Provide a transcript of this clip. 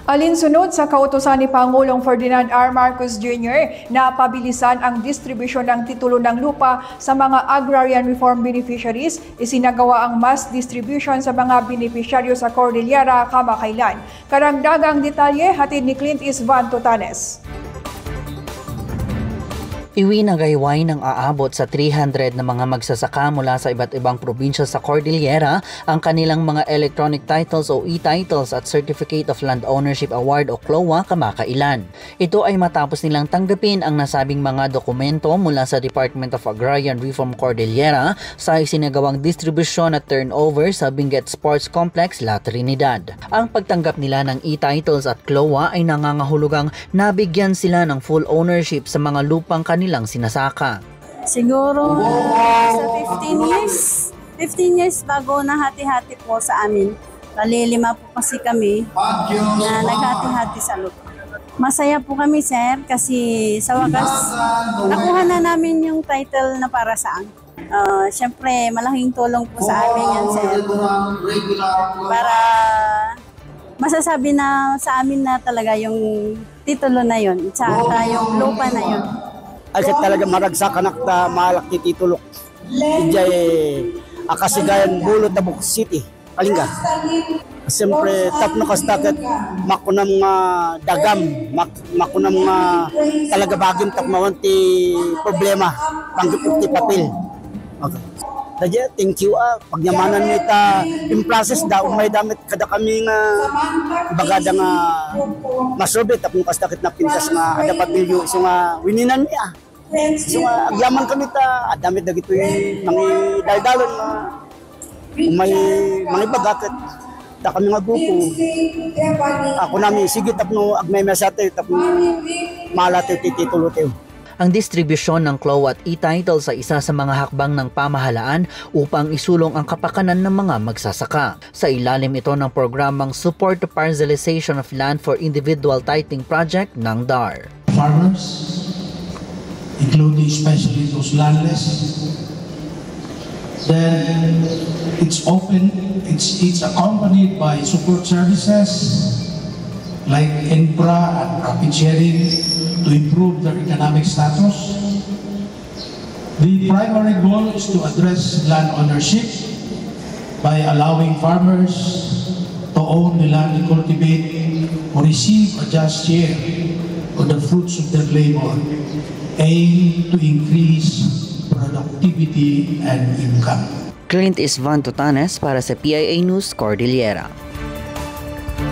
Alinsunod sa kautusan ni Pangulong Ferdinand R. Marcos Jr. na pabilisan ang distribusyon ng titulo ng lupa sa mga agrarian reform beneficiaries, isinagawa ang mass distribution sa mga beneficiaryo sa Cordillera kamakailan. Karagdagang detalye hatid ni Clint Isvan Totanes. Iwinagayway ng aabot sa 300 na mga magsasaka mula sa iba't ibang probinsya sa Cordillera ang kanilang mga electronic titles o e-titles at Certificate of Land Ownership Award o CLOA kamakailan. Ito ay matapos nilang tanggapin ang nasabing mga dokumento mula sa Department of Agrarian Reform Cordillera sa isinagawang distribusyon at turnover sa Benguet Sports Complex, La Trinidad. Ang pagtanggap nila ng e-titles at CLOA ay nangangahulugang nabigyan sila ng full ownership sa mga lupang kanilang sinasaka. Siguro sa 15 years bago nahati-hati po sa amin. Lima po kasi kami na naghati-hati sa lupa. Masaya po kami, sir, kasi sa wakas nakuha na namin yung title na para saan. Siyempre, malaking tulong po sa amin yan, sir. Para masasabi na sa amin na talaga yung titulo na yun, tsaka yung lupa na yun. Ay talaga maragsak anak na malak ti titulok. Ijay akasigayan Bulo Tabuk City, Kalinga. Siyempre tap no kastaket makunam nga dagam, makunam nga talaga bagim tap mawan ti problema panggap ti papel. Okay. Dadya, thank you pagyamanan nita in process da umay damit kada kami nga bagada nga masobit tap no kastaket na pintas nga ada papilyo so nga wininan niya. So agyaman kami ta adamit dagito mangi daydalon nga may mga bagaket ta kami nga grupo ako nami sige tapno agmay mesate tapno malate titulo teo. Ang distribusyon ng CLOA at e-title sa isa sa mga hakbang ng pamahalaan upang isulong ang kapakanan ng mga magsasaka. Sa ilalim ito ng programang Support to Parcelization of Land for Individual Titling Project ng DAR. Farmers, including especially those landless, then it's open, it's accompanied by support services like infra and profit sharing to improve their economic status. The primary goal is to address land ownership by allowing farmers to own the land they cultivate or receive a just share of the fruits of their labor, aim to increase productivity and income. Clint Isvan Totanes para sa PIA News Cordillera.